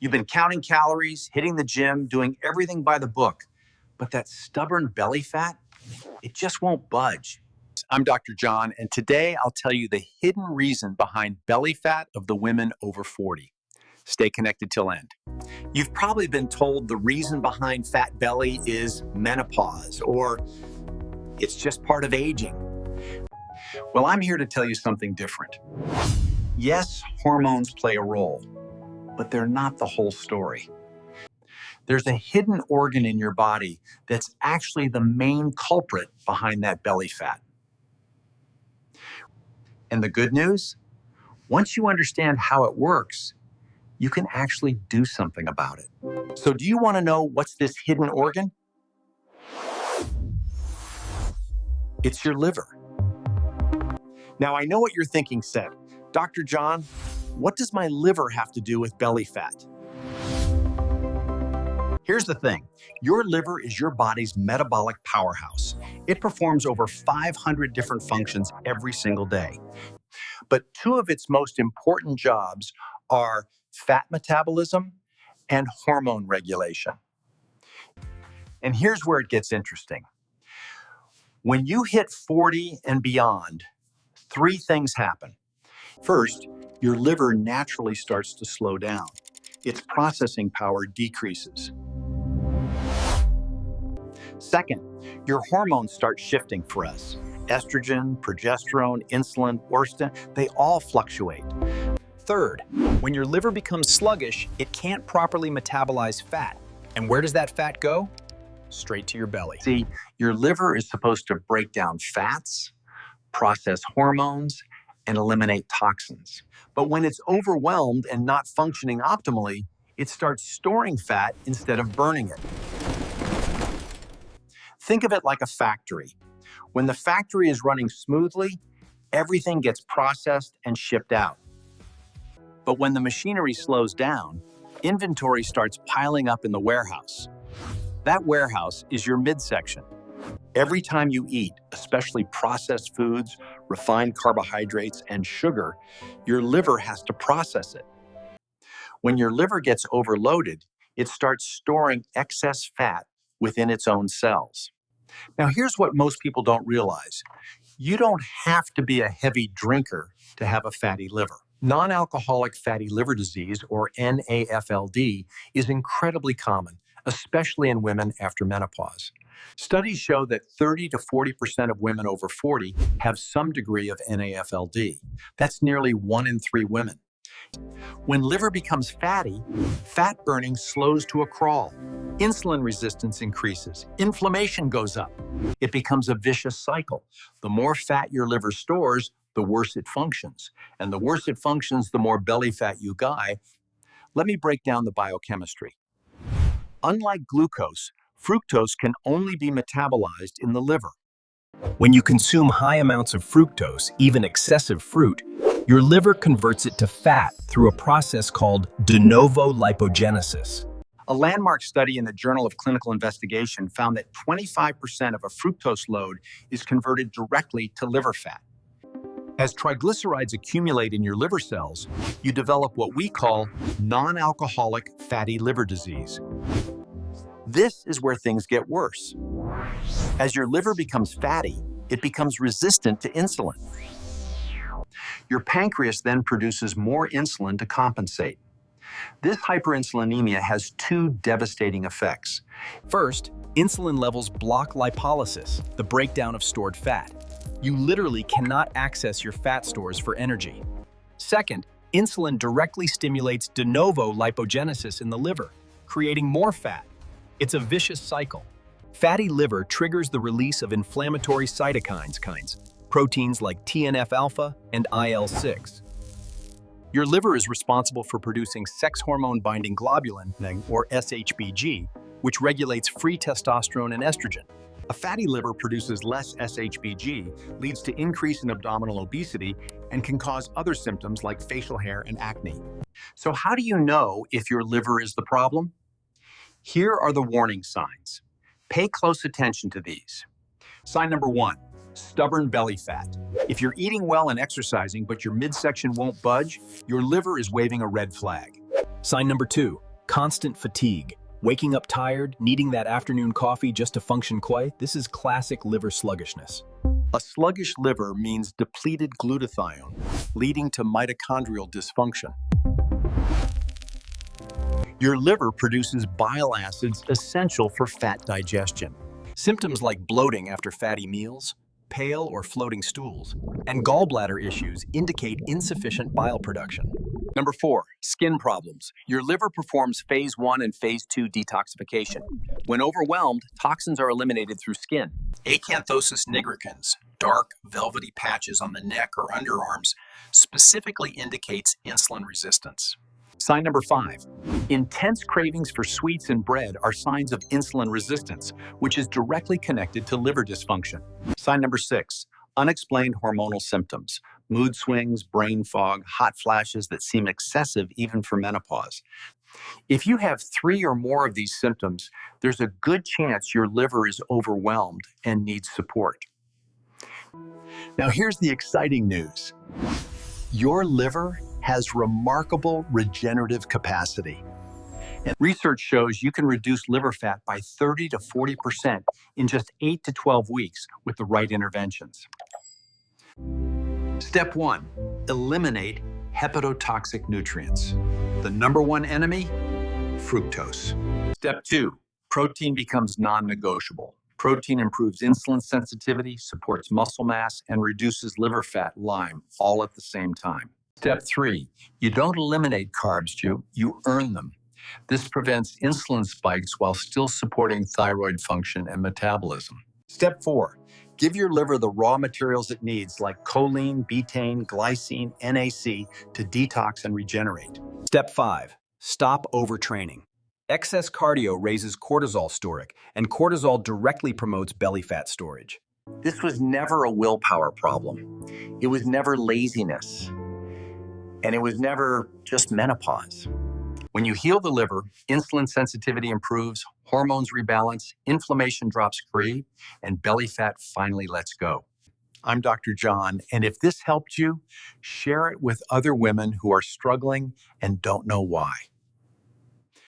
You've been counting calories, hitting the gym, doing everything by the book, but that stubborn belly fat, it just won't budge. I'm Dr. John, and today I'll tell you the hidden reason behind belly fat of the women over 40. Stay connected till end. You've probably been told the reason behind fat belly is menopause, or it's just part of aging. Well, I'm here to tell you something different. Yes, hormones play a role, but they're not the whole story. There's a hidden organ in your body that's actually the main culprit behind that belly fat. And the good news? Once you understand how it works, you can actually do something about it. So do you want to know what's this hidden organ? It's your liver. Now, I know what you're thinking, Seth. Dr. John, what does my liver have to do with belly fat? Here's the thing. Your liver is your body's metabolic powerhouse. It performs over 500 different functions every single day. But two of its most important jobs are fat metabolism and hormone regulation. And here's where it gets interesting. When you hit 40 and beyond, three things happen. First, your liver naturally starts to slow down. Its processing power decreases. Second, your hormones start shifting for us. Estrogen, progesterone, insulin, orlistat, they all fluctuate. Third, when your liver becomes sluggish, it can't properly metabolize fat. And where does that fat go? Straight to your belly. See, your liver is supposed to break down fats, process hormones, and eliminate toxins. But when it's overwhelmed and not functioning optimally, it starts storing fat instead of burning it. Think of it like a factory. When the factory is running smoothly, everything gets processed and shipped out. But when the machinery slows down, inventory starts piling up in the warehouse. That warehouse is your midsection. Every time you eat, especially processed foods, refined carbohydrates, and sugar, your liver has to process it. When your liver gets overloaded, it starts storing excess fat within its own cells. Now, here's what most people don't realize. You don't have to be a heavy drinker to have a fatty liver. Non-alcoholic fatty liver disease, or NAFLD, is incredibly common, especially in women after menopause. Studies show that 30 to 40% of women over 40 have some degree of NAFLD. That's nearly 1 in 3 women. When liver becomes fatty, fat burning slows to a crawl. Insulin resistance increases. Inflammation goes up. It becomes a vicious cycle. The more fat your liver stores, the worse it functions. And the worse it functions, the more belly fat you got. Let me break down the biochemistry. Unlike glucose, fructose can only be metabolized in the liver. When you consume high amounts of fructose, even excessive fruit, your liver converts it to fat through a process called de novo lipogenesis. A landmark study in the Journal of Clinical Investigation found that 25% of a fructose load is converted directly to liver fat. As triglycerides accumulate in your liver cells, you develop what we call non-alcoholic fatty liver disease. This is where things get worse. As your liver becomes fatty, it becomes resistant to insulin. Your pancreas then produces more insulin to compensate. This hyperinsulinemia has two devastating effects. First, insulin levels block lipolysis, the breakdown of stored fat. You literally cannot access your fat stores for energy. Second, insulin directly stimulates de novo lipogenesis in the liver, creating more fat. It's a vicious cycle. Fatty liver triggers the release of inflammatory cytokines, proteins like TNF-alpha and IL-6. Your liver is responsible for producing sex hormone-binding globulin, or SHBG, which regulates free testosterone and estrogen. A fatty liver produces less SHBG, leads to increase in abdominal obesity, and can cause other symptoms like facial hair and acne. So how do you know if your liver is the problem? Here are the warning signs. Pay close attention to these. Sign number 1, stubborn belly fat. If you're eating well and exercising, but your midsection won't budge, your liver is waving a red flag. Sign number 2, Constant fatigue, waking up tired, needing that afternoon coffee just to function quite, this is classic liver sluggishness. A sluggish liver means depleted glutathione, leading to mitochondrial dysfunction. Your liver produces bile acids essential for fat digestion. Symptoms like bloating after fatty meals, pale or floating stools, and gallbladder issues indicate insufficient bile production. Number 4, skin problems. Your liver performs phase 1 and phase 2 detoxification. When overwhelmed, toxins are eliminated through skin. Acanthosis nigricans, dark, velvety patches on the neck or underarms, specifically indicates insulin resistance. Sign number 5. Intense cravings for sweets and bread are signs of insulin resistance, which is directly connected to liver dysfunction. Sign number 6. Unexplained hormonal symptoms, mood swings, brain fog, hot flashes that seem excessive even for menopause. If you have 3 or more of these symptoms, there's a good chance your liver is overwhelmed and needs support. Now here's the exciting news. Your liver has remarkable regenerative capacity. And research shows you can reduce liver fat by 30 to 40% in just 8 to 12 weeks with the right interventions. Step 1, eliminate hepatotoxic nutrients. The number 1 enemy, fructose. Step 2, protein becomes non-negotiable. Protein improves insulin sensitivity, supports muscle mass, and reduces liver fat, Lyme, all at the same time. Step 3, you don't eliminate carbs, you earn them. This prevents insulin spikes while still supporting thyroid function and metabolism. Step 4, give your liver the raw materials it needs like choline, betaine, glycine, NAC to detox and regenerate. Step 5, stop overtraining. Excess cardio raises cortisol storage, and cortisol directly promotes belly fat storage. This was never a willpower problem. It was never laziness. And it was never just menopause. When you heal the liver, insulin sensitivity improves, hormones rebalance, inflammation drops free, and belly fat finally lets go. I'm Dr. John, and if this helped you, share it with other women who are struggling and don't know why.